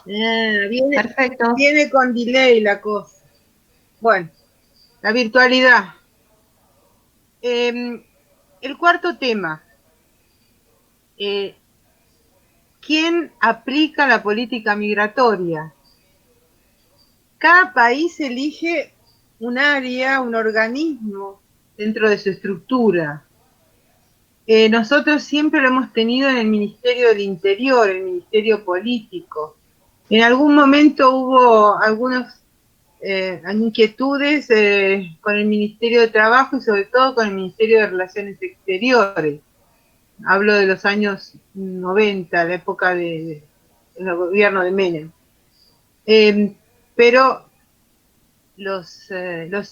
Viene, Perfecto. viene con delay la cosa. Bueno, la virtualidad. El cuarto tema. eh, ¿Quién aplica la política migratoria? Cada país elige un área, un organismo dentro de su estructura. Nosotros siempre lo hemos tenido en el Ministerio del Interior, el Ministerio Político. En algún momento hubo algunas inquietudes con el Ministerio de Trabajo y sobre todo con el Ministerio de Relaciones Exteriores. Hablo de los años 90, la época del gobierno de Menem. Pero los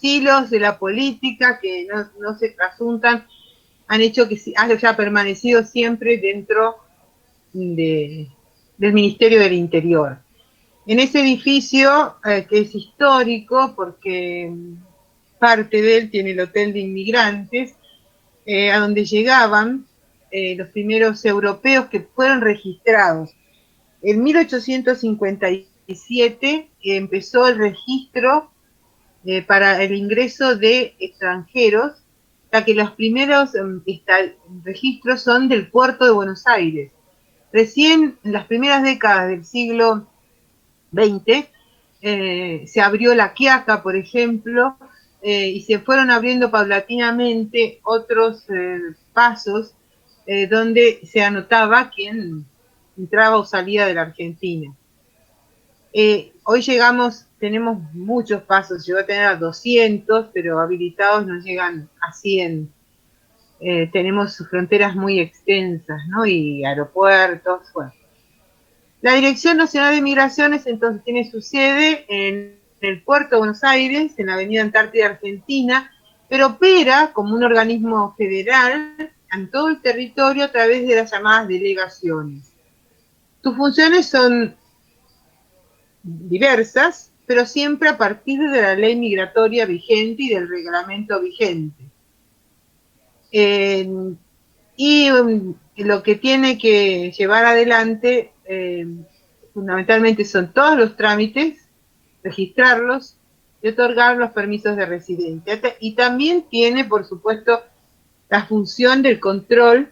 hilos de la política que no se trasuntan han hecho que haya permanecido siempre dentro de, del Ministerio del Interior. En ese edificio, que es histórico porque parte de él tiene el Hotel de Inmigrantes, a donde llegaban los primeros europeos que fueron registrados. En 1857 empezó el registro para el ingreso de extranjeros, ya que los primeros registros son del puerto de Buenos Aires. Recién en las primeras décadas del siglo XX se abrió La Quiaca, por ejemplo, y se fueron abriendo paulatinamente otros pasos donde se anotaba quién entraba o salía de la Argentina. Hoy tenemos muchos pasos, llegó a tener a 200, pero habilitados no llegan a 100. Tenemos fronteras muy extensas, ¿no? Y aeropuertos, bueno. La Dirección Nacional de Migraciones entonces tiene su sede en el puerto de Buenos Aires, en la Avenida Antártida Argentina, pero opera como un organismo federal en todo el territorio a través de las llamadas delegaciones. Sus funciones son diversas, pero siempre a partir de la ley migratoria vigente y del reglamento vigente. Eh, lo que tiene que llevar adelante fundamentalmente son todos los trámites, registrarlos y otorgar los permisos de residencia. Y también tiene, por supuesto, la función del control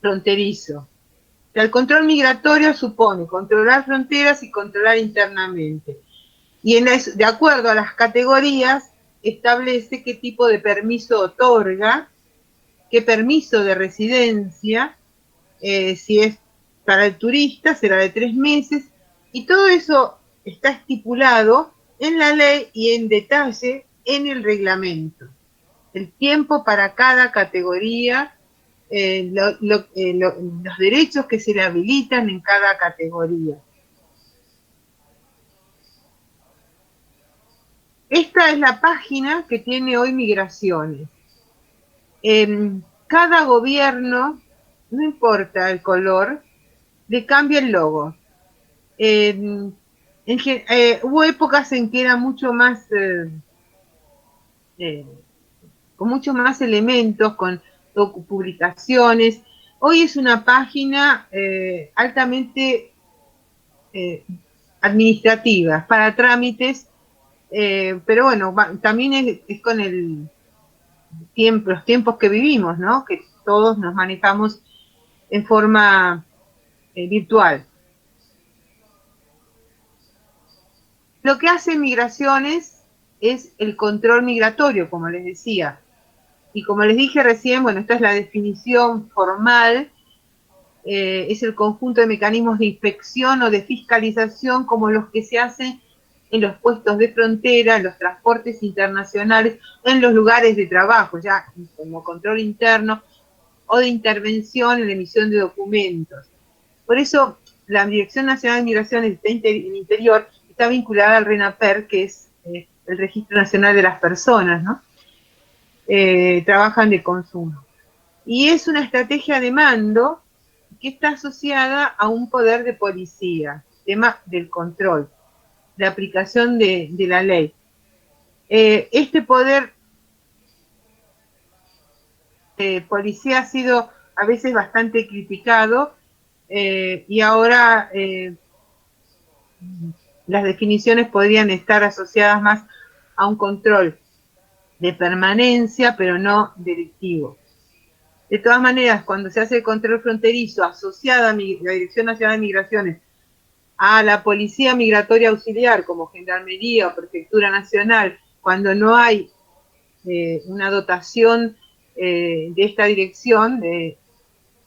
fronterizo. El control migratorio supone controlar fronteras y controlar internamente. Y de acuerdo a las categorías, establece qué tipo de permiso otorga, qué permiso de residencia, si es para el turista, será de 3 meses, y todo eso está estipulado en la ley y en detalle en el reglamento. El tiempo para cada categoría, los derechos que se le habilitan en cada categoría. Esta es la página que tiene hoy Migraciones. Cada gobierno, no importa el color, le cambia el logo. Hubo épocas en que era mucho más, eh, con muchos más elementos, con publicaciones. Hoy es una página altamente eh, administrativa, para trámites, pero bueno, también es con los tiempos que vivimos, ¿no? Que todos nos manejamos en forma virtual. Lo que hace Migraciones es el control migratorio, como les decía. Y como les dije recién, bueno, esta es la definición formal, es el conjunto de mecanismos de inspección o de fiscalización como los que se hacen en los puestos de frontera, en los transportes internacionales, en los lugares de trabajo, ya como control interno o de intervención en la emisión de documentos. Por eso la Dirección Nacional de Migraciones en Interior está vinculada al RENAPER, que es el Registro Nacional de las Personas, ¿no? Trabajan de consumo. Y es una estrategia de mando que está asociada a un poder de policía, tema del control, de aplicación de la ley. Este poder de policía ha sido a veces bastante criticado y ahora las definiciones podrían estar asociadas más a un control de permanencia, pero no delictivo. De todas maneras, cuando se hace el control fronterizo asociado a la Dirección Nacional de Migraciones, a la Policía Migratoria Auxiliar, como Gendarmería o Prefectura Nacional, cuando no hay una dotación de esta dirección,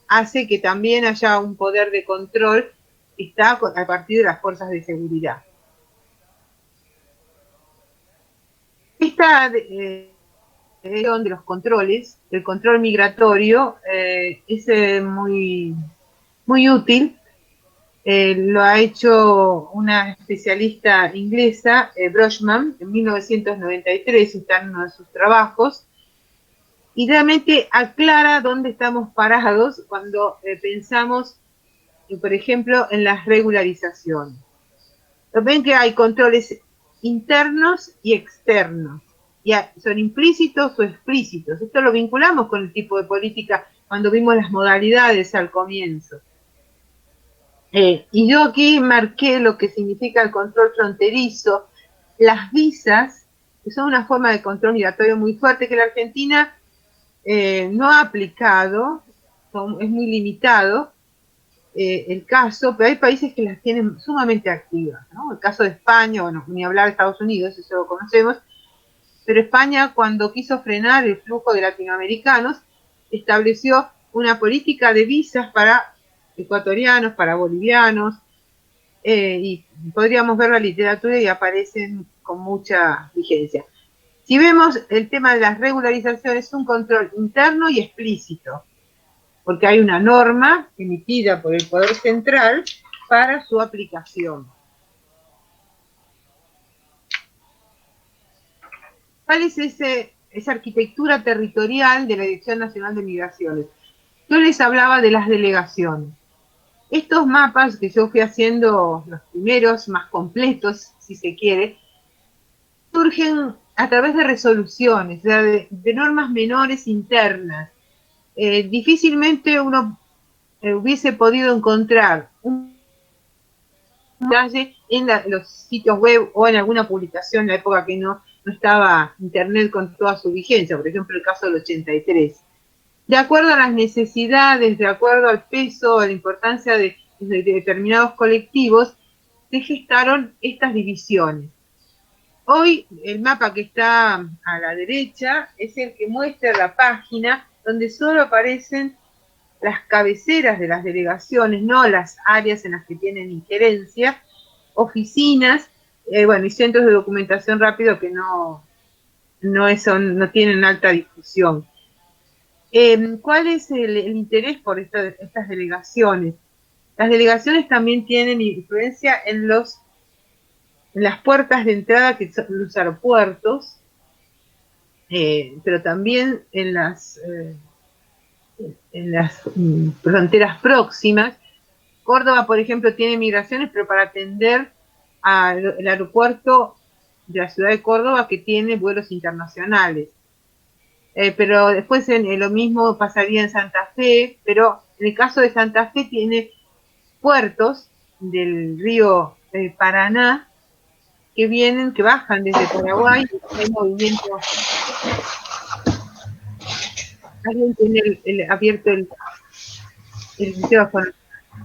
hace que también haya un poder de control que está a partir de las fuerzas de seguridad. Esta de los controles, el control migratorio, es muy útil. Lo ha hecho una especialista inglesa, Brochman, en 1993, está en uno de sus trabajos, y realmente aclara dónde estamos parados cuando pensamos, por ejemplo, en las regularizaciones. Ven que hay controles internos y externos, y son implícitos o explícitos. Esto lo vinculamos con el tipo de política cuando vimos las modalidades al comienzo. Y yo aquí marqué lo que significa el control fronterizo, las visas, que son una forma de control migratorio muy fuerte que la Argentina no ha aplicado, es muy limitado el caso, pero hay países que las tienen sumamente activas, ¿no? El caso de España, bueno, ni hablar de Estados Unidos, eso lo conocemos, pero España, cuando quiso frenar el flujo de latinoamericanos, estableció una política de visas para ecuatorianos, para bolivianos, y podríamos ver la literatura y aparecen con mucha vigencia. Si vemos el tema de las regularizaciones, es un control interno y explícito, porque hay una norma emitida por el Poder Central para su aplicación. ¿Cuál es esa arquitectura territorial de la Dirección Nacional de Migraciones? Yo les hablaba de las delegaciones. Estos mapas que yo fui haciendo, los primeros, más completos, si se quiere, surgen a través de resoluciones, o sea, de normas menores internas. Difícilmente uno hubiese podido encontrar un detalle en los sitios web o en alguna publicación en la época que no estaba Internet con toda su vigencia, por ejemplo el caso del 83. De acuerdo a las necesidades, de acuerdo al peso, a la importancia de determinados colectivos, se gestaron estas divisiones. Hoy el mapa que está a la derecha es el que muestra la página donde solo aparecen las cabeceras de las delegaciones, no las áreas en las que tienen injerencia, oficinas, bueno, y centros de documentación rápido que no tienen alta difusión. ¿Cuál es el interés por estas delegaciones? Las delegaciones también tienen influencia en las puertas de entrada, que son los aeropuertos, pero también en las fronteras próximas. Córdoba, por ejemplo, tiene migraciones, pero para atender al aeropuerto de la ciudad de Córdoba, que tiene vuelos internacionales. Pero después lo mismo pasaría en Santa Fe, pero en el caso de Santa Fe tiene puertos del río Paraná que bajan desde Paraguay, hay movimiento. Alguien tiene abierto el micrófono.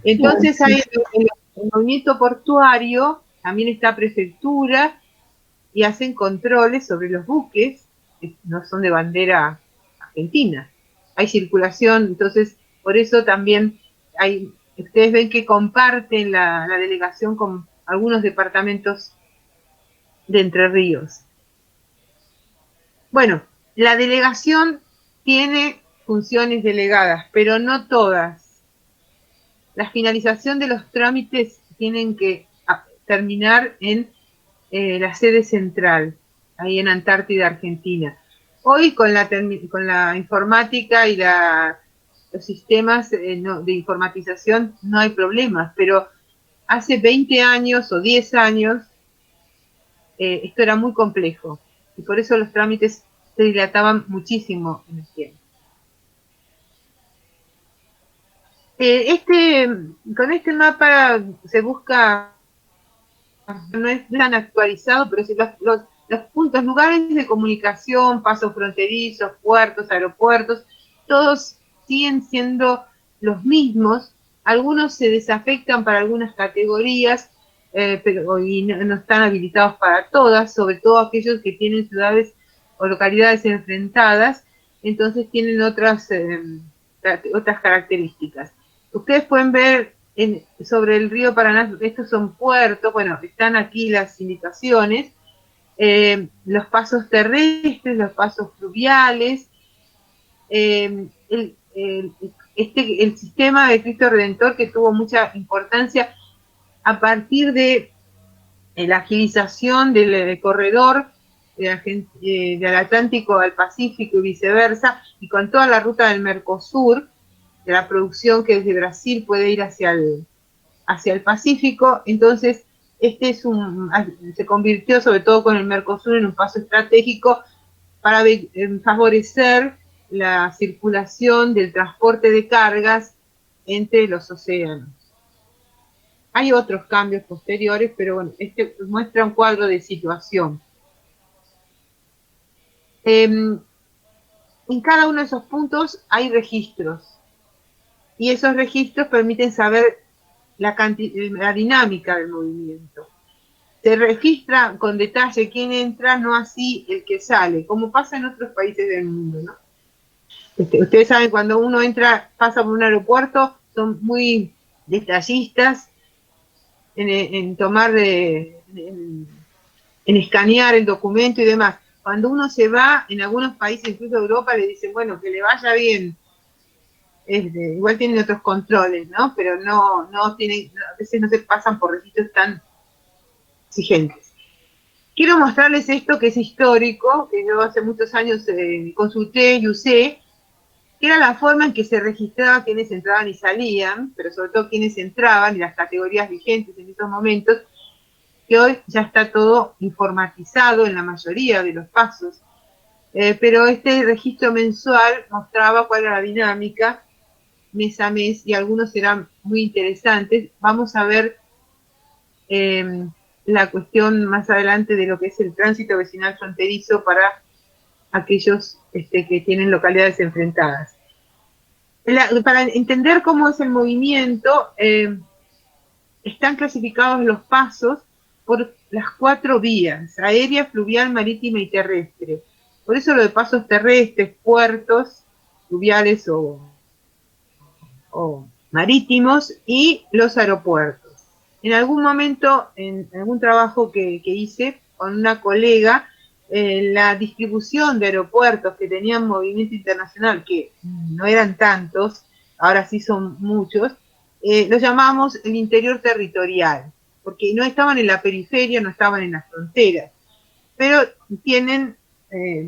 Entonces hay el movimiento portuario, también está prefectura, y hacen controles sobre los buques, que no son de bandera argentina. Hay circulación, entonces por eso también ustedes ven que comparten la delegación con algunos departamentos de Entre Ríos. Bueno, la delegación tiene funciones delegadas, pero no todas. La finalización de los trámites tienen que terminar en la sede central, ahí en Antártida, Argentina. Hoy con la informática y los sistemas de informatización no hay problemas, pero hace 20 años o 10 años esto era muy complejo y por eso los trámites se dilataban muchísimo en el tiempo. Con este mapa se busca no es tan actualizado, pero sí los puntos, lugares de comunicación, pasos fronterizos, puertos, aeropuertos, todos siguen siendo los mismos. Algunos se desafectan para algunas categorías, pero y no están habilitados para todas, sobre todo aquellos que tienen ciudades o localidades enfrentadas, entonces tienen otras características. Ustedes pueden ver sobre el río Paraná, estos son puertos, bueno, están aquí las indicaciones, los pasos terrestres, los pasos fluviales, el sistema de Cristo Redentor que tuvo mucha importancia a partir de la agilización del corredor del Atlántico al Pacífico y viceversa, y con toda la ruta del Mercosur, de la producción que desde Brasil puede ir hacia el Pacífico. Entonces se convirtió, sobre todo con el Mercosur, en un paso estratégico para favorecer la circulación del transporte de cargas entre los océanos. Hay otros cambios posteriores, pero bueno, este muestra un cuadro de situación. En cada uno de esos puntos hay registros, y esos registros permiten saber la dinámica del movimiento. Se registra con detalle quién entra, no así el que sale, como pasa en otros países del mundo, ¿no? Ustedes saben, cuando uno pasa por un aeropuerto, son muy detallistas en tomar, en escanear el documento y demás. Cuando uno se va, en algunos países, incluso Europa, le dicen, bueno, que le vaya bien. Igual tienen otros controles, ¿no? Pero a veces no se pasan por registros tan exigentes. Quiero mostrarles esto que es histórico, que yo hace muchos años consulté y usé, que era la forma en que se registraba quienes entraban y salían, pero sobre todo quienes entraban y las categorías vigentes en esos momentos, que hoy ya está todo informatizado en la mayoría de los pasos. Pero este registro mensual mostraba cuál era la dinámica mes a mes, y algunos eran muy interesantes. Vamos a ver la cuestión más adelante de lo que es el tránsito vecinal fronterizo para aquellos que tienen localidades enfrentadas. Para entender cómo es el movimiento, están clasificados los pasos por las 4 vías: aérea, fluvial, marítima y terrestre. Por eso lo de pasos terrestres, puertos, fluviales o marítimos, y los aeropuertos. En algún momento, en algún trabajo que hice con una colega, la distribución de aeropuertos que tenían movimiento internacional, que no eran tantos, ahora sí son muchos, los llamamos el interior territorial, porque no estaban en la periferia, no estaban en las fronteras, pero tienen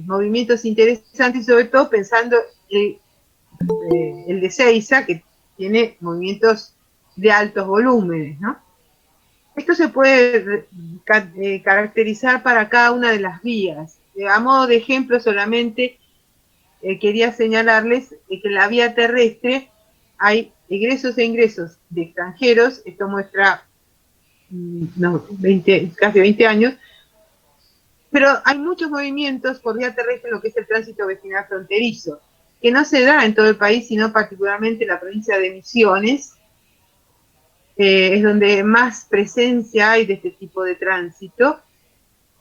movimientos interesantes, sobre todo pensando el de Seiza, que tiene movimientos de altos volúmenes, ¿no? Esto se puede caracterizar para cada una de las vías. A modo de ejemplo solamente quería señalarles que en la vía terrestre hay egresos e ingresos de extranjeros. Esto muestra casi 20 años, pero hay muchos movimientos por vía terrestre en lo que es el tránsito vecinal fronterizo, que no se da en todo el país, sino particularmente en la provincia de Misiones. Es donde más presencia hay de este tipo de tránsito,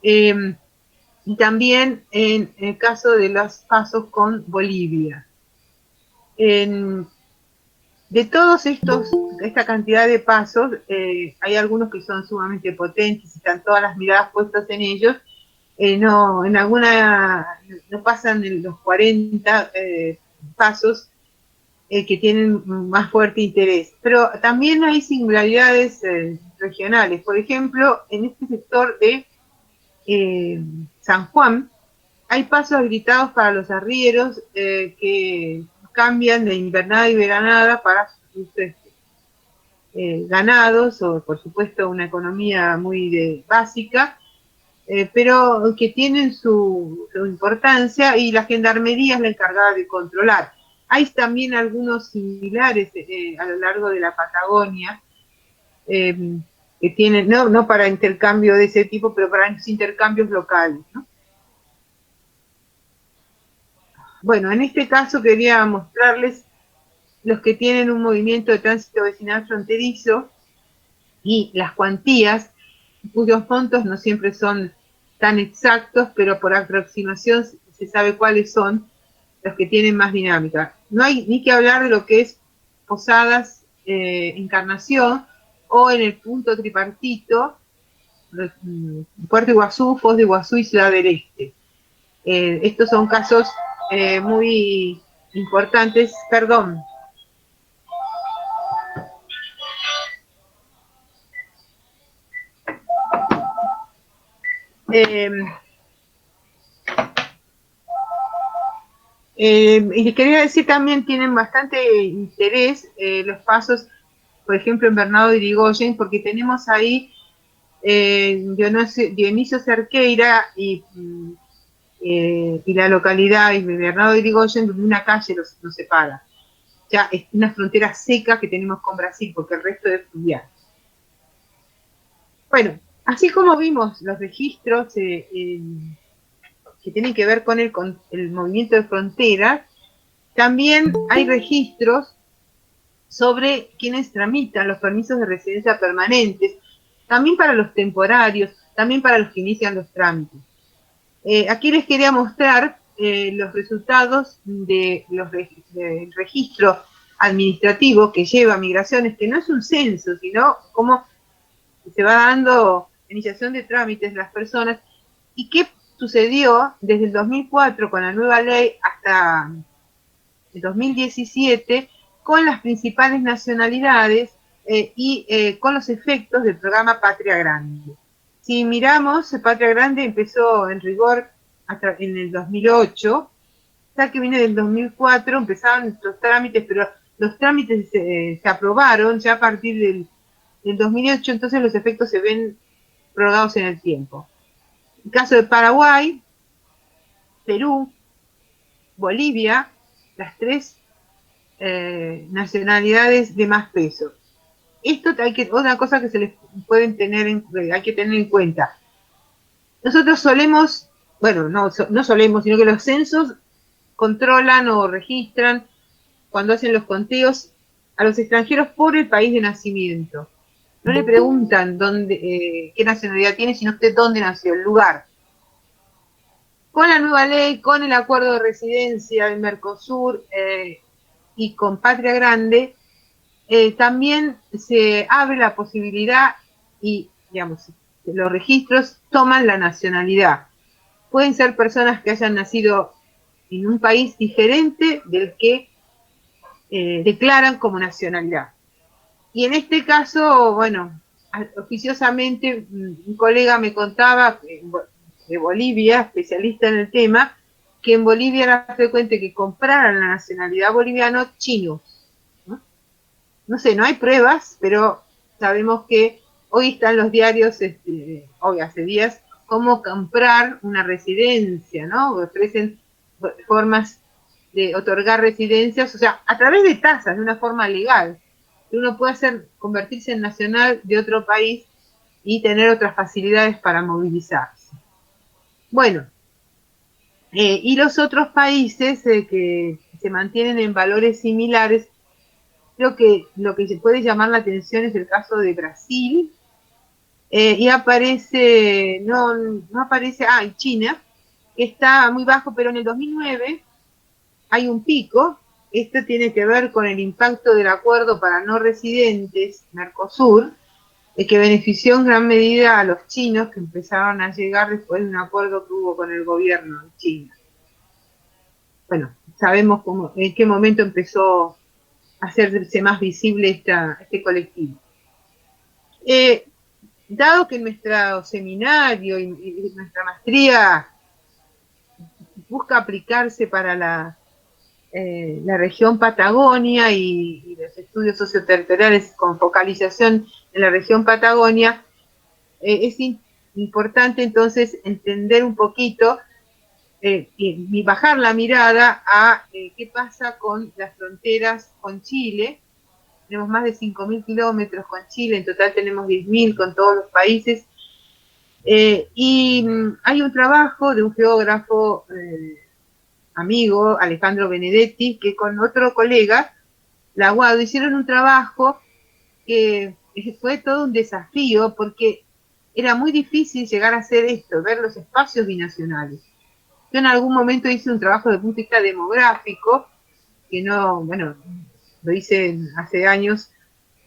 y también en el caso de los pasos con Bolivia. De todos esta cantidad de pasos, hay algunos que son sumamente potentes y están todas las miradas puestas en ellos. En alguna no pasan los 40 pasos que tienen más fuerte interés. Pero también hay singularidades regionales. Por ejemplo, en este sector de San Juan, hay pasos habilitados para los arrieros que cambian de invernada y veranada para sus ganados, o por supuesto una economía muy básica, pero que tienen su importancia, y la gendarmería es la encargada de controlar. Hay también algunos similares a lo largo de la Patagonia, que tienen, no para intercambio de ese tipo, pero para intercambios locales, ¿no? Bueno, en este caso quería mostrarles los que tienen un movimiento de tránsito vecinal fronterizo y las cuantías, cuyos montos no siempre son tan exactos, pero por aproximación se sabe cuáles son los que tienen más dinámica. No hay ni que hablar de lo que es Posadas, Encarnación, o en el punto tripartito, Puerto Iguazú, Foz de Iguazú y Ciudad del Este. Estos son casos muy importantes. Perdón. Y quería decir también tienen bastante interés los pasos, por ejemplo, en Bernardo de Irigoyen, porque tenemos ahí Dionisio Cerqueira y la localidad de Bernardo de Irigoyen, donde una calle nos separa. Ya es una frontera seca que tenemos con Brasil, porque el resto es fluvial. Bueno, así como vimos los registros que tienen que ver con el movimiento de fronteras, también hay registros sobre quienes tramitan los permisos de residencia permanentes, también para los temporarios, también para los que inician los trámites. Aquí les quería mostrar los resultados del registro administrativo que lleva Migraciones, que no es un censo, sino cómo se va dando iniciación de trámites de las personas y qué sucedió desde el 2004 con la nueva ley hasta el 2017 con las principales nacionalidades y con los efectos del programa Patria Grande. Si miramos, Patria Grande empezó en rigor hasta en el 2008, ya que viene del 2004, empezaron los trámites, pero los trámites se aprobaron ya a partir del 2008, entonces los efectos se ven prorrogados en el tiempo. El caso de Paraguay, Perú, Bolivia, las tres nacionalidades de más peso. Esto otra cosa que se les pueden hay que tener en cuenta. Nosotros solemos, bueno, no solemos, sino que los censos controlan o registran cuando hacen los conteos a los extranjeros por el país de nacimiento. No le preguntan qué nacionalidad tiene, sino usted dónde nació, el lugar. Con la nueva ley, con el acuerdo de residencia del Mercosur y con Patria Grande, también se abre la posibilidad y, digamos, los registros toman la nacionalidad. Pueden ser personas que hayan nacido en un país diferente del que declaran como nacionalidad. Y en este caso, bueno, oficiosamente un colega me contaba de Bolivia, especialista en el tema, que en Bolivia era frecuente que compraran la nacionalidad boliviana chinos. No sé, no hay pruebas, pero sabemos que hoy están los diarios, hoy hace días, cómo comprar una residencia, ¿no? Ofrecen formas de otorgar residencias, o sea, a través de tasas, de una forma legal, que uno puede convertirse en nacional de otro país y tener otras facilidades para movilizarse. Bueno, y los otros países que se mantienen en valores similares, creo que lo que se puede llamar la atención es el caso de Brasil, y aparece, no aparece, en China, que está muy bajo, pero en el 2009 hay un pico. Esto tiene que ver con el impacto del acuerdo para no residentes, Mercosur, que benefició en gran medida a los chinos que empezaron a llegar después de un acuerdo que hubo con el gobierno de China. Bueno, sabemos en qué momento empezó hacerse más visible este colectivo. Dado que nuestro seminario y nuestra maestría busca aplicarse para la región Patagonia y los estudios socioterritoriales con focalización en la región Patagonia, es importante entonces entender un poquito y bajar la mirada a qué pasa con las fronteras con Chile, tenemos más de 5.000 kilómetros con Chile, en total tenemos 10.000 con todos los países. Y hay un trabajo de un geógrafo amigo, Alejandro Benedetti, que con otro colega, Laguado, hicieron un trabajo que fue todo un desafío porque era muy difícil llegar a hacer esto, ver los espacios binacionales. Yo en algún momento hice un trabajo de punto de vista demográfico, que no, bueno, lo hice hace años,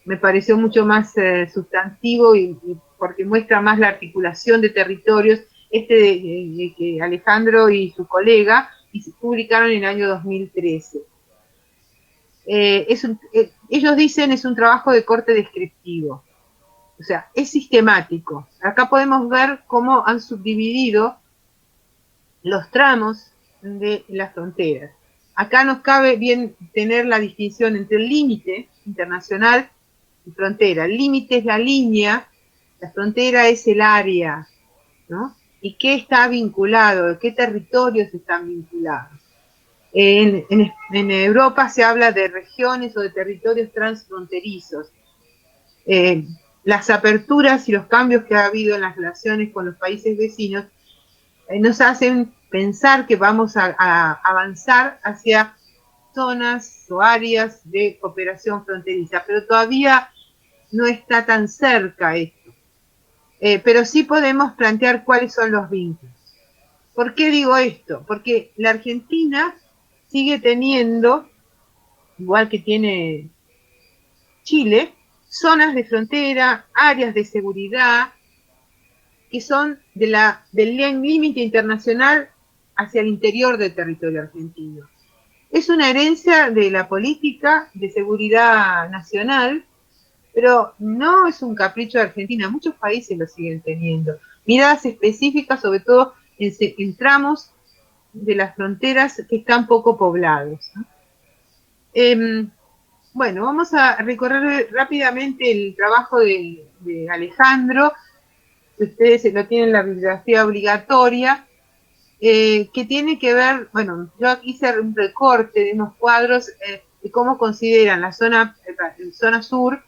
me pareció mucho más sustantivo y porque muestra más la articulación de territorios, de que Alejandro y su colega y se publicaron en el año 2013. Ellos dicen es un trabajo de corte descriptivo, o sea, es sistemático. Acá podemos ver cómo han subdividido los tramos de las fronteras. Acá nos cabe bien tener la distinción entre el límite internacional y frontera. El límite es la línea, la frontera es el área, ¿no? ¿Y qué está vinculado? ¿Qué territorios están vinculados? En Europa se habla de regiones o de territorios transfronterizos. Las aperturas y los cambios que ha habido en las relaciones con los países vecinos nos hacen pensar que vamos a avanzar hacia zonas o áreas de cooperación fronteriza, pero todavía no está tan cerca esto. Pero sí podemos plantear cuáles son los vínculos. ¿Por qué digo esto? Porque la Argentina sigue teniendo, igual que tiene Chile, zonas de frontera, áreas de seguridad, que son del límite internacional hacia el interior del territorio argentino. Es una herencia de la política de seguridad nacional, pero no es un capricho de Argentina, muchos países lo siguen teniendo. Miradas específicas, sobre todo en tramos de las fronteras que están poco poblados, ¿no? Bueno, vamos a recorrer rápidamente el trabajo de Alejandro. Ustedes lo tienen en la bibliografía obligatoria, que tiene que ver, bueno, yo hice un recorte de unos cuadros de cómo consideran la zona sur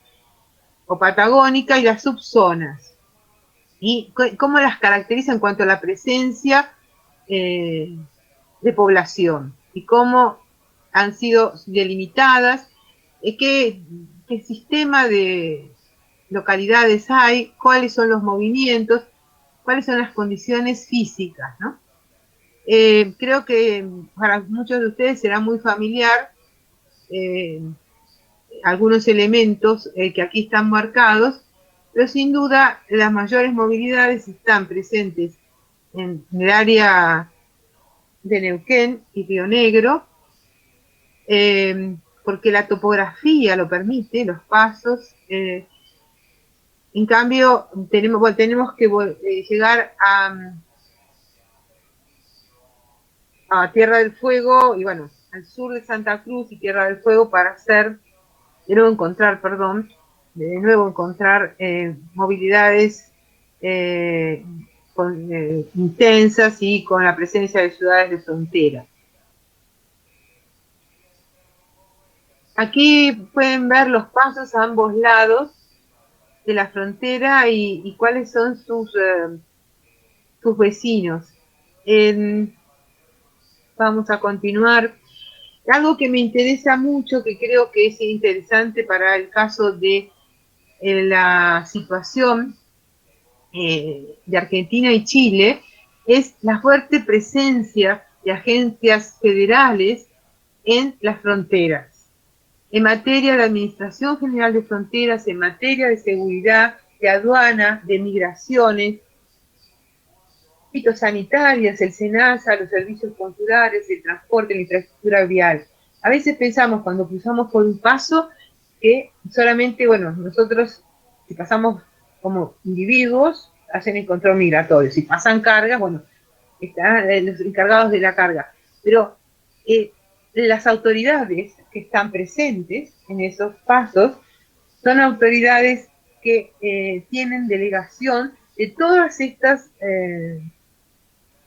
o patagónica y las subzonas, y cómo las caracteriza en cuanto a la presencia de población, y cómo han sido delimitadas, qué sistema de localidades hay, cuáles son los movimientos, cuáles son las condiciones físicas, ¿no? Creo que para muchos de ustedes será muy familiar algunos elementos que aquí están marcados, pero sin duda las mayores movilidades están presentes en el área de Neuquén y Río Negro, porque la topografía lo permite, los pasos. En cambio, tenemos que llegar a Tierra del Fuego y bueno, al sur de Santa Cruz y Tierra del Fuego para de nuevo encontrar movilidades intensas y con la presencia de ciudades de frontera. Aquí pueden ver los pasos a ambos lados de la frontera y cuáles son sus vecinos. Vamos a continuar. Algo que me interesa mucho, que creo que es interesante para el caso de la situación de Argentina y Chile, es la fuerte presencia de agencias federales en las fronteras, en materia de Administración General de Fronteras, en materia de seguridad, de aduana, de migraciones, fitosanitarias, el SENASA, los servicios consulares, el transporte, la infraestructura vial. A veces pensamos cuando cruzamos por un paso que solamente, bueno, nosotros si pasamos como individuos hacen el control migratorio, si pasan cargas, bueno, están los encargados de la carga, pero las autoridades que están presentes en esos pasos son autoridades que tienen delegación de todas estas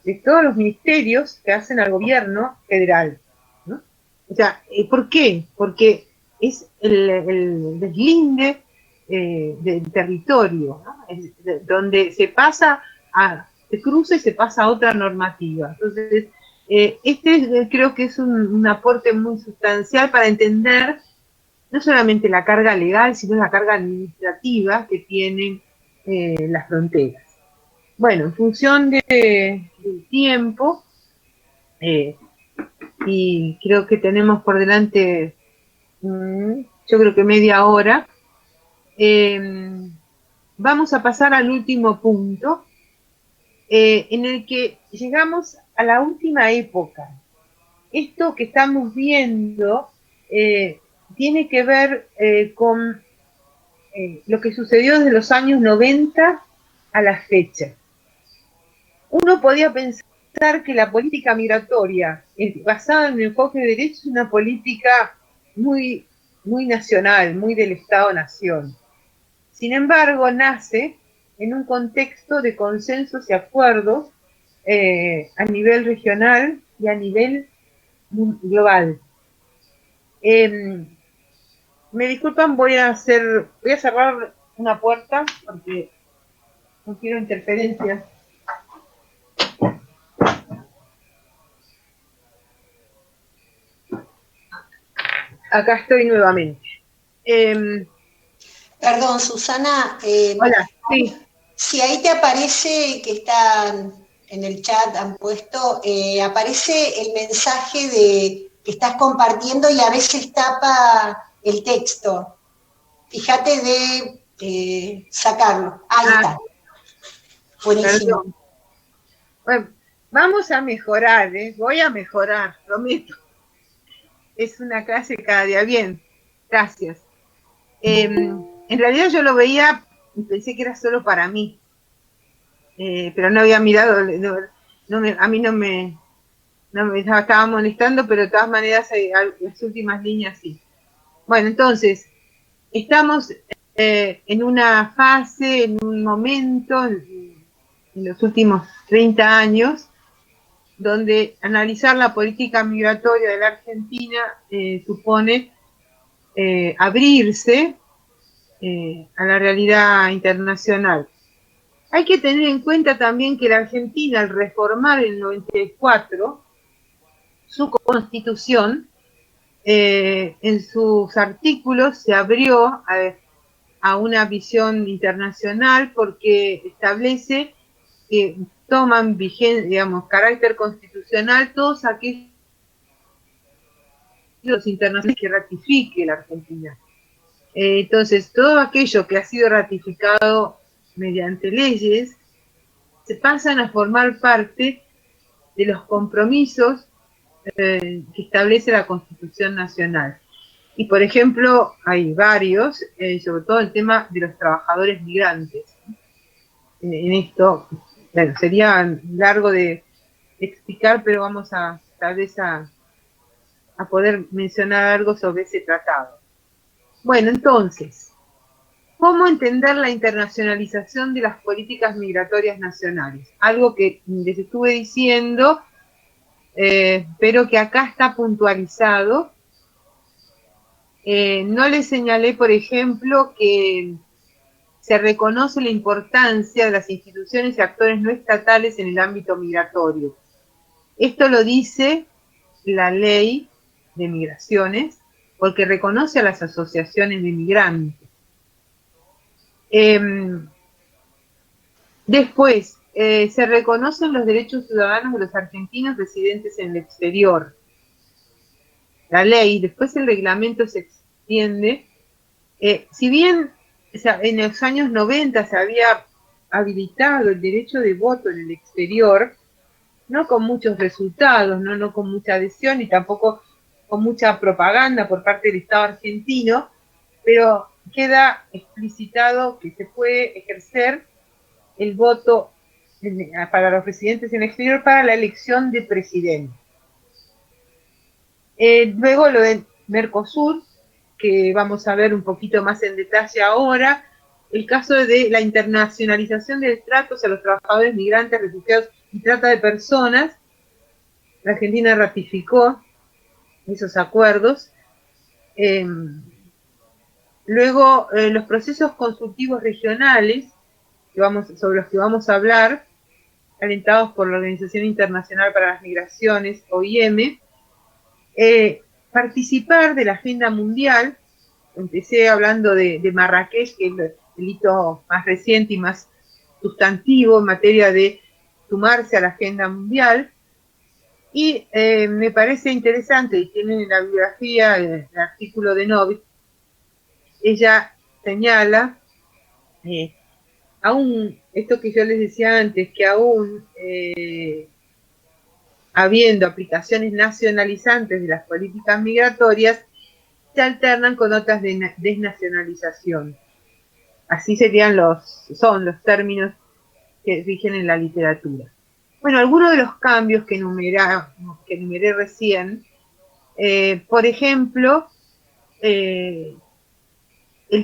de todos los ministerios que hacen al gobierno federal, ¿no? O sea, ¿por qué? Porque es el deslinde del territorio, ¿no? Donde se pasa se cruza y se pasa a otra normativa. Entonces, creo que es un aporte muy sustancial para entender no solamente la carga legal, sino la carga administrativa que tienen las fronteras. Bueno, en función del tiempo, y creo que tenemos por delante, yo creo que media hora, vamos a pasar al último punto, en el que llegamos a la última época. Esto que estamos viendo tiene que ver con lo que sucedió desde los años 90 a la fecha. Uno podía pensar que la política migratoria basada en el enfoque de derecho es una política muy, muy nacional, muy del Estado-Nación. Sin embargo, nace en un contexto de consensos y acuerdos a nivel regional y a nivel global. Me disculpan, voy a cerrar una puerta porque no quiero interferencias. Acá estoy nuevamente. Perdón, Susana. Hola, sí. Si ahí te aparece que están en el chat, han puesto, aparece el mensaje que estás compartiendo y a veces tapa el texto. Fíjate de sacarlo. Ahí está. Buenísimo. Perdón. Bueno, vamos a mejorar, voy a mejorar, prometo. Es una clase cada día. Bien, gracias. En realidad yo lo veía y pensé que era solo para mí, pero no había mirado, a mí no me estaba molestando, pero de todas maneras las últimas líneas sí. Bueno, entonces, estamos en una fase, en un momento, en los últimos 30 años, donde analizar la política migratoria de la Argentina supone abrirse a la realidad internacional. Hay que tener en cuenta también que la Argentina, al reformar en el 94 su constitución, en sus artículos se abrió a una visión internacional porque establece que toman vigencia, digamos, carácter constitucional todos aquellos internacionales que ratifique la Argentina. Entonces, todo aquello que ha sido ratificado mediante leyes se pasan a formar parte de los compromisos que establece la Constitución Nacional. Y, por ejemplo, hay varios, sobre todo el tema de los trabajadores migrantes. En esto, bueno, sería largo de explicar, pero vamos tal vez a poder mencionar algo sobre ese tratado. Bueno, entonces, ¿cómo entender la internacionalización de las políticas migratorias nacionales? Algo que les estuve diciendo, pero que acá está puntualizado. No les señalé, por ejemplo, que se reconoce la importancia de las instituciones y actores no estatales en el ámbito migratorio. Esto lo dice la ley de migraciones, porque reconoce a las asociaciones de migrantes. Después, se reconocen los derechos ciudadanos de los argentinos residentes en el exterior. La ley, después el reglamento se extiende. Si bien en los años 90 se había habilitado el derecho de voto en el exterior, no con muchos resultados, no con mucha adhesión y tampoco con mucha propaganda por parte del Estado argentino, pero queda explicitado que se puede ejercer el voto para los residentes en el exterior para la elección de presidente. Luego lo de Mercosur, que vamos a ver un poquito más en detalle ahora, el caso de la internacionalización del trato hacia los trabajadores migrantes, refugiados y trata de personas. La Argentina ratificó esos acuerdos. Luego, los procesos constructivos regionales, sobre los que vamos a hablar, alentados por la Organización Internacional para las Migraciones, OIM, participar de la agenda mundial. Empecé hablando de Marrakech, que es el hito más reciente y más sustantivo en materia de sumarse a la agenda mundial. Y me parece interesante, y tiene en la bibliografía el artículo de Novik, ella señala, aún esto que yo les decía antes, que aún habiendo aplicaciones nacionalizantes de las políticas migratorias, se alternan con otras de desnacionalización. Así son los términos que rigen en la literatura. Bueno, algunos de los cambios que enumeré recién, por ejemplo, el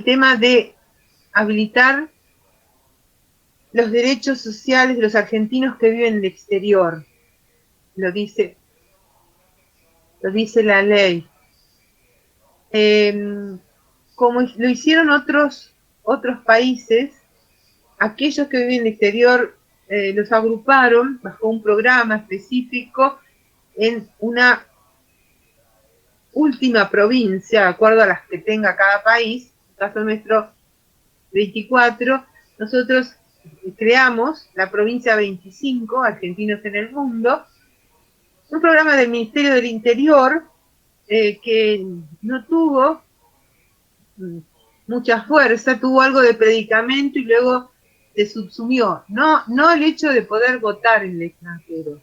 tema de habilitar los derechos sociales de los argentinos que viven en el exterior, lo dice la ley. Como lo hicieron otros países, aquellos que viven en el exterior los agruparon bajo un programa específico en una última provincia, de acuerdo a las que tenga cada país. En el caso nuestro, 24, nosotros creamos la provincia 25, Argentinos en el Mundo, un programa del Ministerio del Interior que no tuvo mucha fuerza, tuvo algo de predicamento y luego se subsumió. No el hecho de poder votar en el extranjero,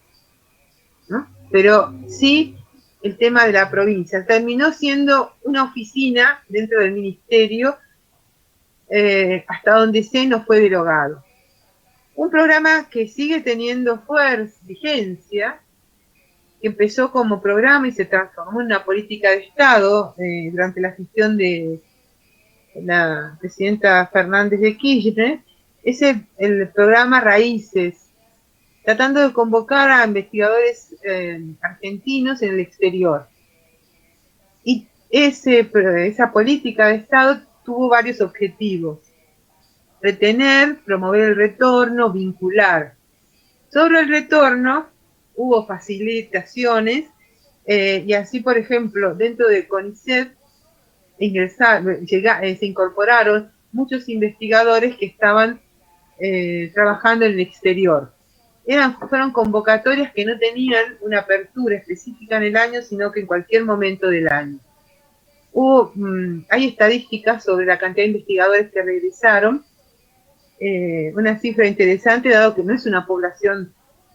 ¿no? Pero sí el tema de la provincia. Terminó siendo una oficina dentro del ministerio, hasta donde no fue derogado. Un programa que sigue teniendo vigencia, que empezó como programa y se transformó en una política de Estado durante la gestión de la presidenta Fernández de Kirchner, es el programa Raíces, tratando de convocar a investigadores argentinos en el exterior. Y esa política de Estado tuvo varios objetivos: retener, promover el retorno, vincular. Sobre el retorno hubo facilitaciones, y así, por ejemplo, dentro de CONICET se incorporaron muchos investigadores que estaban trabajando en el exterior. Fueron convocatorias que no tenían una apertura específica en el año, sino que en cualquier momento del año. Hay estadísticas sobre la cantidad de investigadores que regresaron, una cifra interesante, dado que no es una población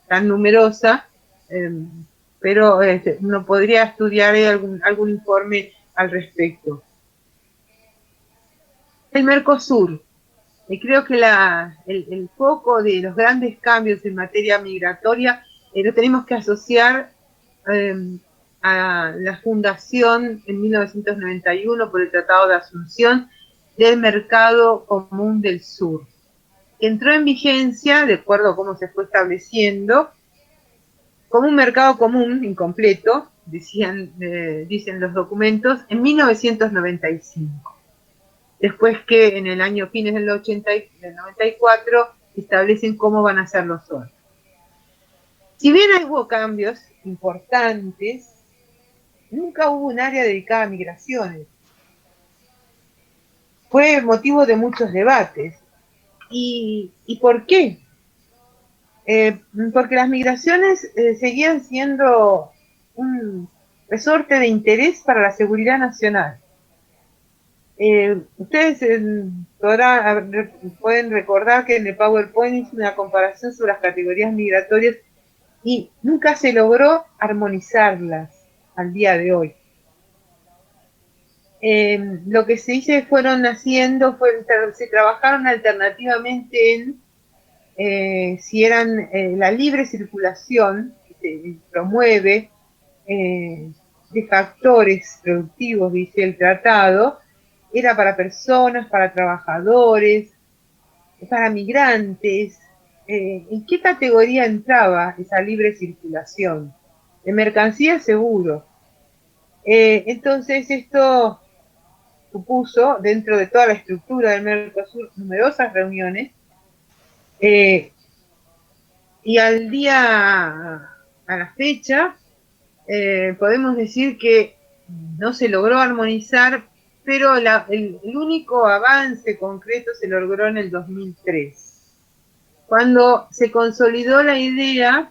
tan numerosa, pero uno podría estudiar algún informe al respecto. El Mercosur. Creo que el foco de los grandes cambios en materia migratoria lo tenemos que asociar a la fundación en 1991 por el Tratado de Asunción del Mercado Común del Sur, que entró en vigencia, de acuerdo a cómo se fue estableciendo, como un mercado común incompleto, dicen los documentos, en 1995. Después que en el año fines del 94 establecen cómo van a ser los otros. Si bien hubo cambios importantes, nunca hubo un área dedicada a migraciones. Fue motivo de muchos debates. ¿Y por qué? Porque las migraciones seguían siendo un resorte de interés para la seguridad nacional. Ustedes pueden recordar que en el PowerPoint hice una comparación sobre las categorías migratorias y nunca se logró armonizarlas al día de hoy. Lo que se trabajaron alternativamente en si eran la libre circulación que se promueve de factores productivos, dice el tratado, era para personas, para trabajadores, para migrantes. ¿En qué categoría entraba esa libre circulación? De mercancías, seguro. Entonces esto supuso, dentro de toda la estructura del Mercosur, numerosas reuniones, y al día, a la fecha, podemos decir que no se logró armonizar, pero el único avance concreto se logró en el 2003, cuando se consolidó la idea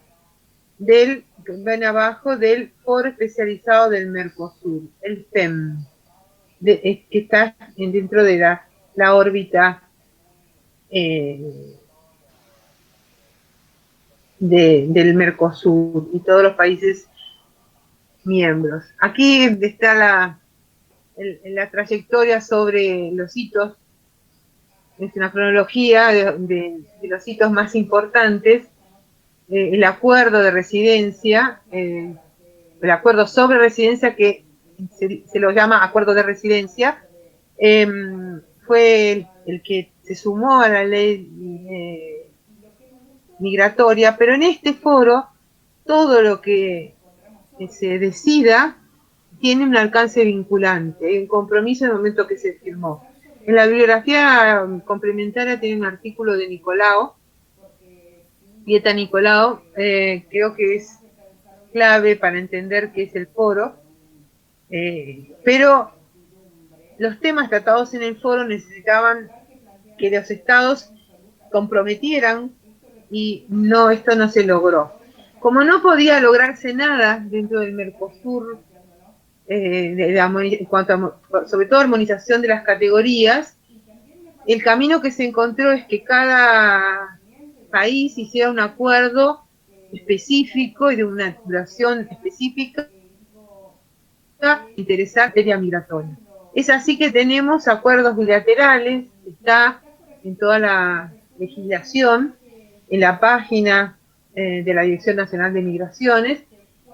del, ven abajo, del Foro Especializado del Mercosur, el FEM, que está dentro de la órbita del Mercosur y todos los países miembros. Aquí está la trayectoria sobre los hitos, es una cronología de los hitos más importantes, el acuerdo de residencia, el acuerdo sobre residencia, que se lo llama acuerdo de residencia, fue el que se sumó a la ley migratoria, pero en este foro todo lo que se decida tiene un alcance vinculante, un compromiso en el momento que se firmó. En la bibliografía complementaria tiene un artículo de Nicolao, Pieta Nicolao, creo que es clave para entender qué es el foro, pero los temas tratados en el foro necesitaban que los estados comprometieran y esto no se logró. Como no podía lograrse nada dentro del Mercosur, en cuanto a, sobre todo, armonización de las categorías, el camino que se encontró es que cada país hiciera un acuerdo específico y de una duración específica interesante en migratoria. Es así que tenemos acuerdos bilaterales, está en toda la legislación, en la página de la Dirección Nacional de Migraciones,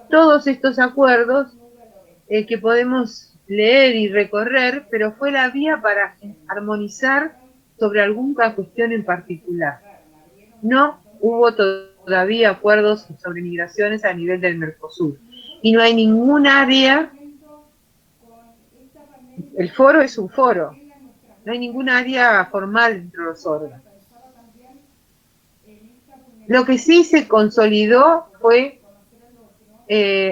todos estos acuerdos que podemos leer y recorrer, pero fue la vía para armonizar sobre alguna cuestión en particular. No hubo todavía acuerdos sobre migraciones a nivel del Mercosur, y no hay ningún área. El foro es un foro, no hay ningún área formal dentro de los órganos. Lo que sí se consolidó fue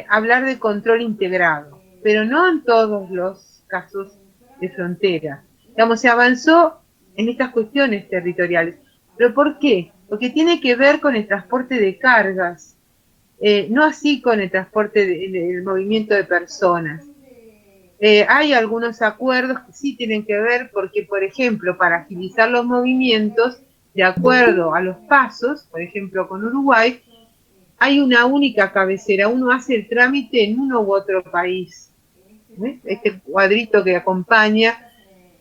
hablar de control integrado, pero no en todos los casos de frontera. Digamos, se avanzó en estas cuestiones territoriales. ¿Pero por qué? Porque tiene que ver con el transporte de cargas, no así con el transporte del movimiento de personas. Hay algunos acuerdos que sí tienen que ver porque, por ejemplo, para agilizar los movimientos, de acuerdo a los pasos, por ejemplo, con Uruguay, hay una única cabecera, uno hace el trámite en uno u otro país. Este cuadrito que acompaña,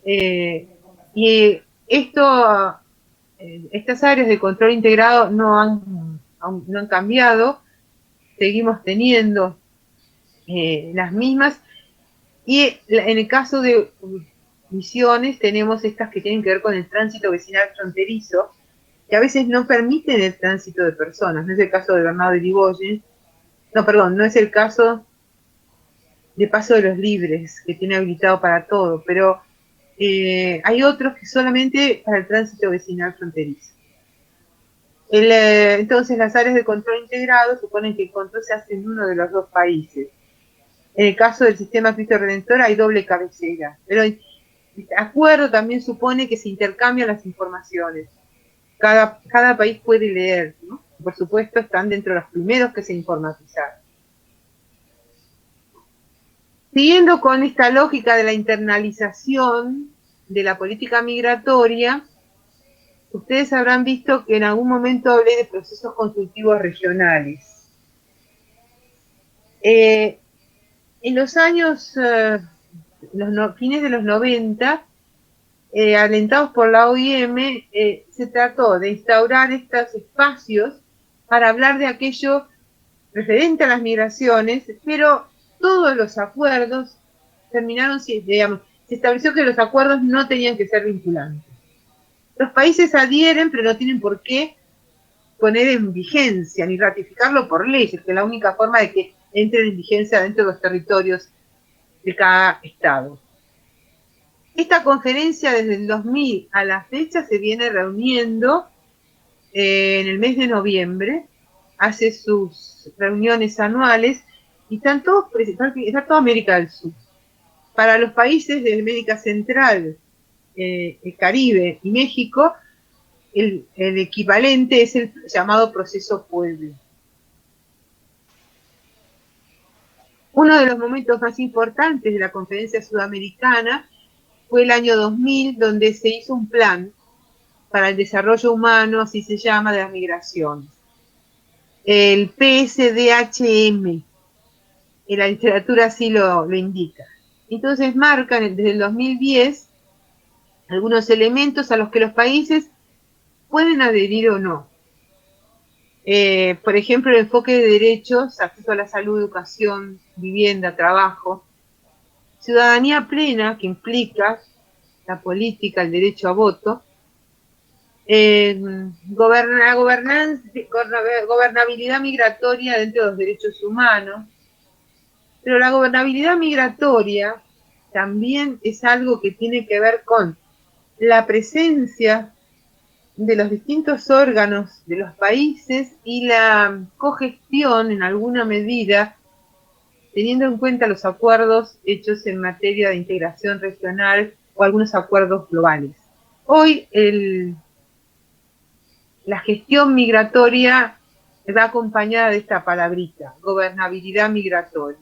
y estas áreas de control integrado no han cambiado, seguimos teniendo las mismas, y en el caso de Misiones tenemos estas que tienen que ver con el tránsito vecinal fronterizo, que a veces no permiten el tránsito de personas. No es el caso de Bernardo de Irigoyen, no es el caso de Paso de los Libres, que tiene habilitado para todo, pero hay otros que solamente para el tránsito vecinal fronterizo. Entonces, las áreas de control integrado suponen que el control se hace en uno de los dos países. En el caso del sistema Cristo Redentor hay doble cabecera, pero el acuerdo también supone que se intercambian las informaciones. Cada país puede leer, ¿no? Por supuesto, están dentro de los primeros que se informatizaron. Siguiendo con esta lógica de la internalización de la política migratoria, ustedes habrán visto que en algún momento hablé de procesos consultivos regionales. En los años, fines de los 90, alentados por la OIM, se trató de instaurar estos espacios para hablar de aquello referente a las migraciones, pero todos los acuerdos terminaron, digamos, se estableció que los acuerdos no tenían que ser vinculantes. Los países adhieren, pero no tienen por qué poner en vigencia ni ratificarlo por leyes, que es la única forma de que entre en vigencia dentro de los territorios de cada estado. Esta conferencia desde el 2000 a la fecha se viene reuniendo en el mes de noviembre, hace sus reuniones anuales y está toda América del Sur. Para los países de América Central, el Caribe y México, el equivalente es el llamado Proceso Puebla. Uno de los momentos más importantes de la conferencia sudamericana fue el año 2000, donde se hizo un plan para el desarrollo humano, así se llama, de las migraciones. El PSDHM, en la literatura así lo indica. Entonces marcan desde el 2010 algunos elementos a los que los países pueden adherir o no. Por ejemplo, el enfoque de derechos, acceso a la salud, educación, vivienda, trabajo, ciudadanía plena, que implica la política, el derecho a voto, gobernabilidad migratoria dentro de los derechos humanos, pero la gobernabilidad migratoria también es algo que tiene que ver con la presencia de los distintos órganos de los países y la cogestión en alguna medida, teniendo en cuenta los acuerdos hechos en materia de integración regional o algunos acuerdos globales. Hoy la gestión migratoria va acompañada de esta palabrita, gobernabilidad migratoria,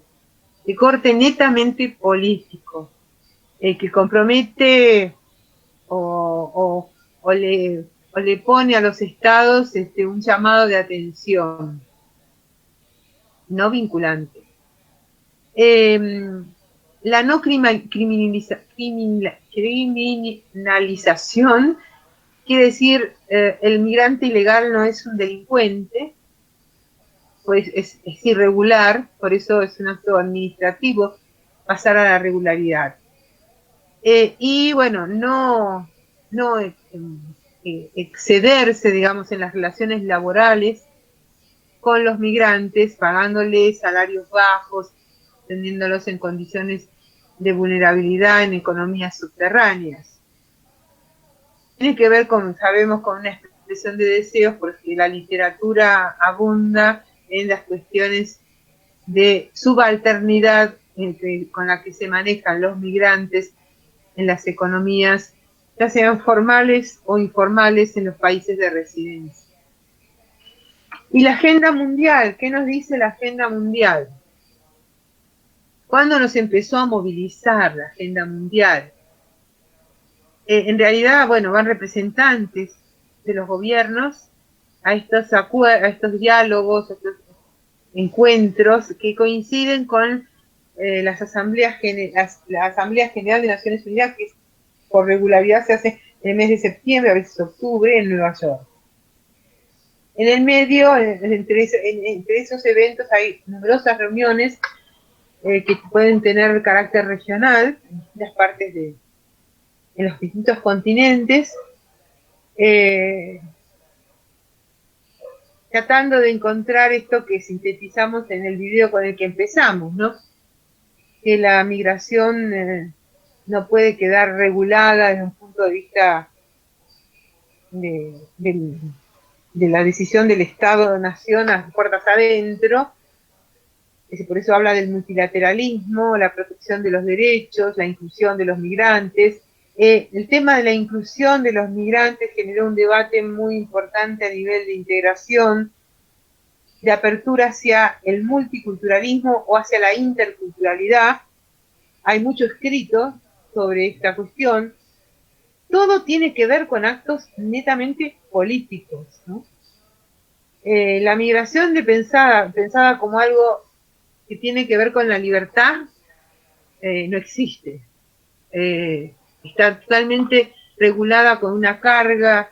de corte netamente político, que compromete o le pone a los estados un llamado de atención, no vinculante. La no criminalización quiere decir el migrante ilegal no es un delincuente, pues es irregular, por eso es un acto administrativo pasar a la regularidad. Y bueno, no excederse, digamos, en las relaciones laborales con los migrantes, pagándoles salarios bajos, teniéndolos en condiciones de vulnerabilidad en economías subterráneas. Tiene que ver sabemos, con una expresión de deseos, porque la literatura abunda en las cuestiones de subalternidad con la que se manejan los migrantes en las economías, ya sean formales o informales, en los países de residencia. Y la agenda mundial, ¿qué nos dice la agenda mundial? ¿Cuándo nos empezó a movilizar la agenda mundial? En realidad, bueno, van representantes de los gobiernos a estos diálogos, a estos encuentros que coinciden con las asambleas la Asamblea General de Naciones Unidas, que por regularidad se hace en el mes de septiembre, a veces octubre, en Nueva York. En el medio, entre esos eventos, hay numerosas reuniones que pueden tener carácter regional en distintas partes en los distintos continentes, tratando de encontrar esto que sintetizamos en el video con el que empezamos, ¿no? Que la migración no puede quedar regulada desde un punto de vista de la decisión del Estado-Nación a puertas adentro. Por eso habla del multilateralismo, la protección de los derechos, la inclusión de los migrantes. El tema de la inclusión de los migrantes generó un debate muy importante a nivel de integración, de apertura hacia el multiculturalismo o hacia la interculturalidad. Hay mucho escrito sobre esta cuestión. Todo tiene que ver con actos netamente políticos, ¿no? La migración pensada como algo que tiene que ver con la libertad no existe. Está totalmente regulada con una carga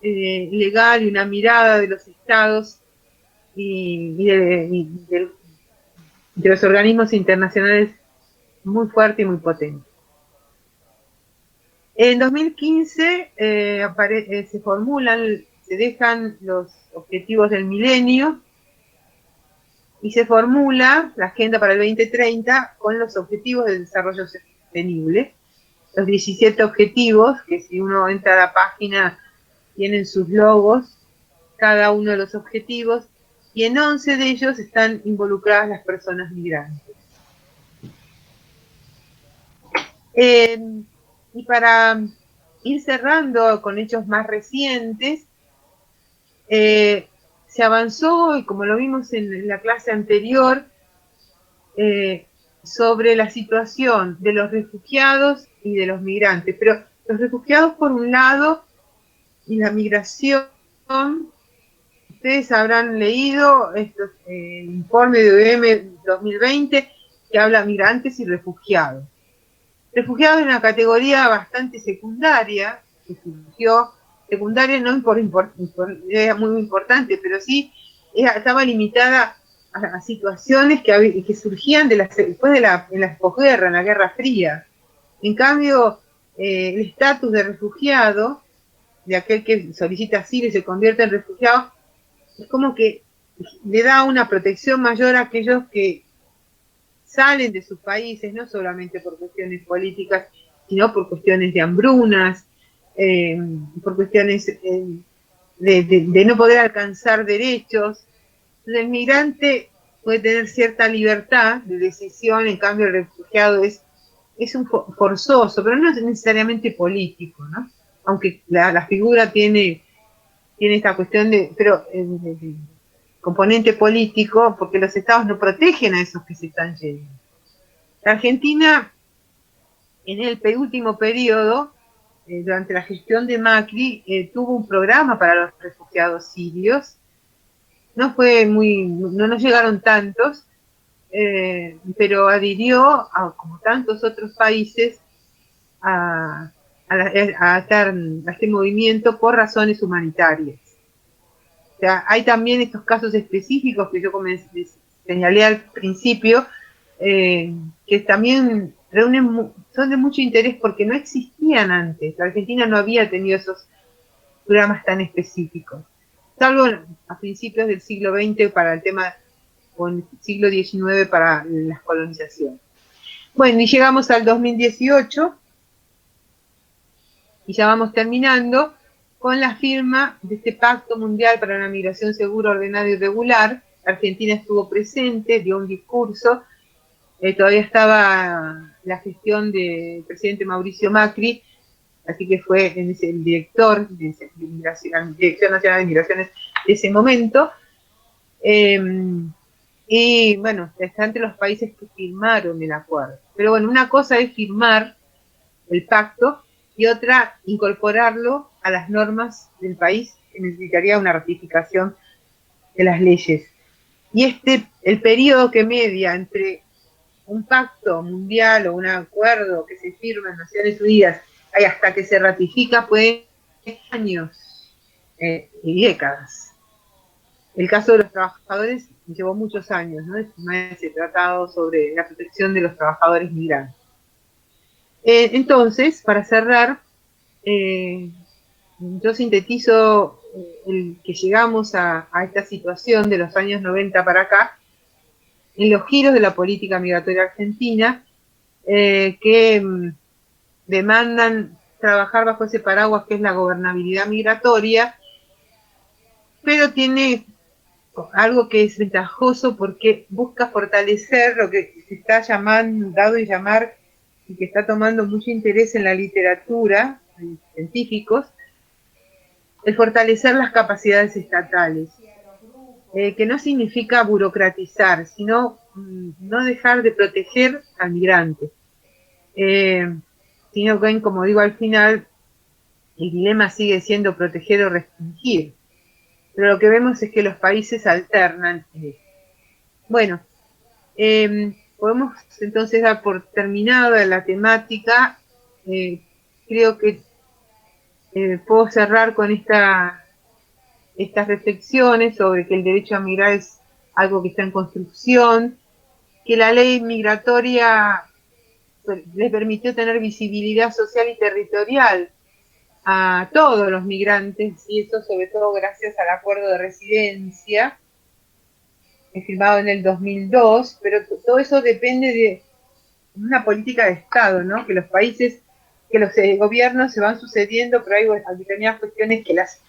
legal y una mirada de los estados y de los organismos internacionales muy fuerte y muy potente. En 2015 se dejan los objetivos del milenio y se formula la Agenda para el 2030 con los objetivos del desarrollo sostenible. los 17 objetivos, que si uno entra a la página tienen sus logos, cada uno de los objetivos, y en 11 de ellos están involucradas las personas migrantes. Y para ir cerrando con hechos más recientes, se avanzó, y como lo vimos en la clase anterior, sobre la situación de los refugiados y de los migrantes. Pero los refugiados por un lado y la migración, ustedes habrán leído el informe de OEM 2020 que habla de migrantes y refugiados. Refugiados es una categoría bastante secundaria, que surgió, secundaria no era muy importante, pero sí estaba limitada a situaciones que surgían después de en la posguerra, en la Guerra Fría. En cambio, el estatus de refugiado, de aquel que solicita asilo y se convierte en refugiado, es como que le da una protección mayor a aquellos que salen de sus países, no solamente por cuestiones políticas, sino por cuestiones de hambrunas, por cuestiones de no poder alcanzar derechos. Entonces, el migrante puede tener cierta libertad de decisión, en cambio el refugiado es un forzoso, pero no es necesariamente político, ¿no? Aunque la figura tiene esta cuestión de componente político, porque los estados no protegen a esos que se están yendo. La Argentina, en el penúltimo periodo, durante la gestión de Macri, tuvo un programa para los refugiados sirios. No nos llegaron tantos, pero adhirió, como tantos otros países, a este movimiento por razones humanitarias. O sea, hay también estos casos específicos que yo señalé al principio, que también son de mucho interés porque no existían antes. La Argentina no había tenido esos programas tan específicos, salvo a principios del siglo XX para el tema, o en el siglo XIX para las colonizaciones. Bueno, y llegamos al 2018 y ya vamos terminando con la firma de este Pacto Mundial para una Migración Segura, Ordenada y Regular. Argentina estuvo presente, dio un discurso, todavía estaba la gestión del presidente Mauricio Macri, así que fue el director de la Dirección Nacional de Migraciones de ese momento. Y bueno, está entre los países que firmaron el acuerdo. Pero bueno, una cosa es firmar el pacto y otra incorporarlo a las normas del país, que necesitaría una ratificación de las leyes. Y el periodo que media entre un pacto mundial o un acuerdo que se firma en Naciones Unidas y hasta que se ratifica puede ser años y décadas. El caso de los trabajadores llevó muchos años, ¿no? Ese tratado sobre la protección de los trabajadores migrantes. Entonces, para cerrar, yo sintetizo que llegamos a esta situación de los años 90 para acá, en los giros de la política migratoria argentina, que demandan trabajar bajo ese paraguas que es la gobernabilidad migratoria, pero tiene algo que es ventajoso porque busca fortalecer lo que se está dado en llamar, y que está tomando mucho interés en la literatura, en científicos, el fortalecer las capacidades estatales, que no significa burocratizar, sino no dejar de proteger al migrante, sino que, como digo al final, el dilema sigue siendo proteger o restringir, pero lo que vemos es que los países alternan. Bueno, podemos entonces dar por terminada la temática. Creo que puedo cerrar con estas reflexiones sobre que el derecho a migrar es algo que está en construcción, que la ley migratoria les permitió tener visibilidad social y territorial a todos los migrantes, y eso sobre todo gracias al acuerdo de residencia firmado en el 2002, pero todo eso depende de una política de Estado, ¿no? Que los países que los gobiernos se van sucediendo, pero hay determinadas cuestiones que las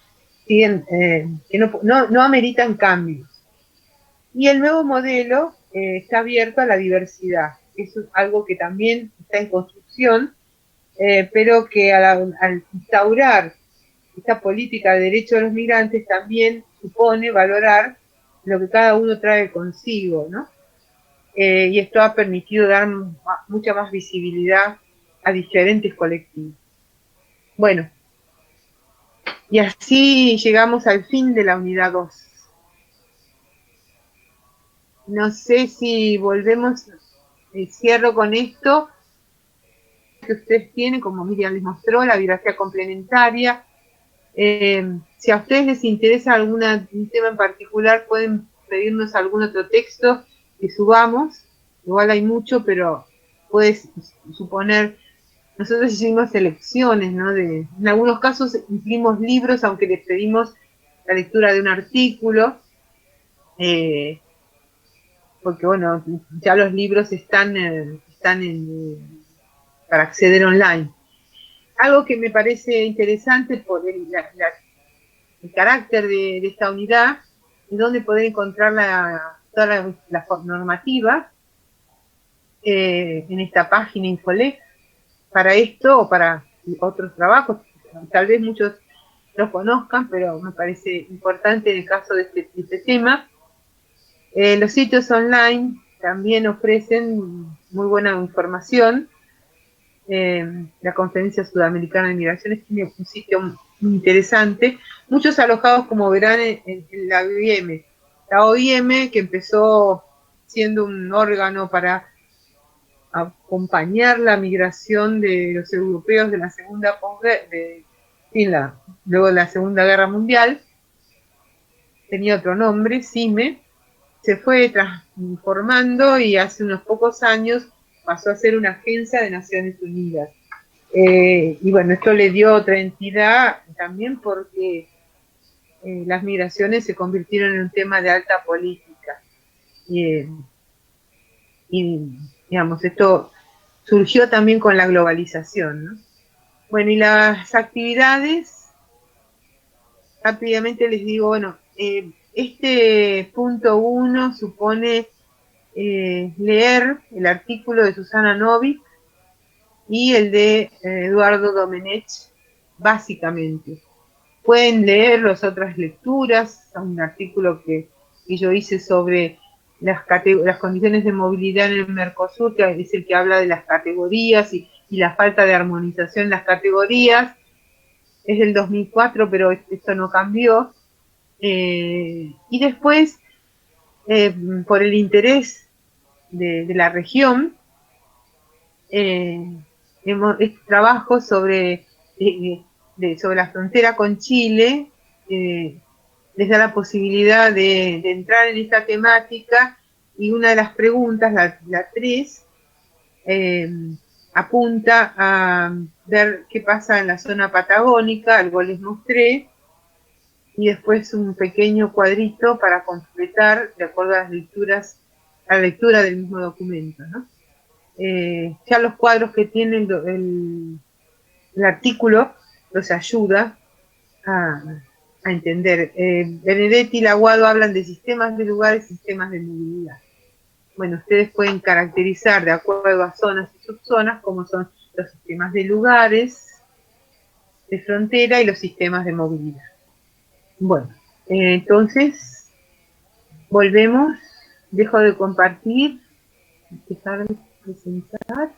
siguen, que no ameritan cambios. Y el nuevo modelo está abierto a la diversidad. Eso es algo que también está en construcción, pero que al instaurar esta política de derechos de los migrantes también supone valorar lo que cada uno trae consigo, ¿no? Y esto ha permitido dar mucha más visibilidad a diferentes colectivos. Bueno, y así llegamos al fin de la unidad 2. No sé si volvemos, cierro con esto, que ustedes tienen, como Miriam les mostró, la bibliografía complementaria. Si a ustedes les interesa algún tema en particular, pueden pedirnos algún otro texto que subamos. Igual hay mucho, pero puedes suponer, nosotros hicimos selecciones, ¿no? En algunos casos incluimos libros, aunque les pedimos la lectura de un artículo, porque bueno, ya los libros están para acceder online. Algo que me parece interesante por el carácter de esta unidad es donde poder encontrar todas las normativas en esta página Infolec para esto o para otros trabajos. Tal vez muchos lo conozcan, pero me parece importante en el caso de este tema. Los sitios online también ofrecen muy buena información. La Conferencia Sudamericana de Migraciones tiene un sitio muy interesante, muchos alojados, como verán, en la OIM. La OIM, que empezó siendo un órgano para acompañar la migración de los europeos de la segunda luego de la Segunda Guerra Mundial, tenía otro nombre, CIME, se fue transformando y hace unos pocos años pasó a ser una agencia de Naciones Unidas. Y bueno, esto le dio otra entidad también porque las migraciones se convirtieron en un tema de alta política. Y digamos, esto surgió también con la globalización, ¿no? Bueno, y las actividades, rápidamente les digo, bueno, este punto 1 supone leer el artículo de Susana Novik y el de Eduardo Domenech, básicamente. Pueden leer las otras lecturas, un artículo que yo hice sobre las condiciones de movilidad en el Mercosur, que es el que habla de las categorías y la falta de armonización en las categorías. Es del 2004, pero esto no cambió. Y después, por el interés de la región, este trabajo sobre la frontera con Chile les da la posibilidad de entrar en esta temática, y una de las preguntas, la 3, apunta a ver qué pasa en la zona patagónica, algo les mostré, y después un pequeño cuadrito para completar de acuerdo a la lectura del mismo documento, ¿no? Ya los cuadros que tiene el artículo los ayuda a entender. Benedetti y Laguado hablan de sistemas de lugares y sistemas de movilidad. Bueno, ustedes pueden caracterizar de acuerdo a zonas y subzonas como son los sistemas de lugares, de frontera y los sistemas de movilidad. Bueno, entonces volvemos, dejo de compartir, dejar de presentar.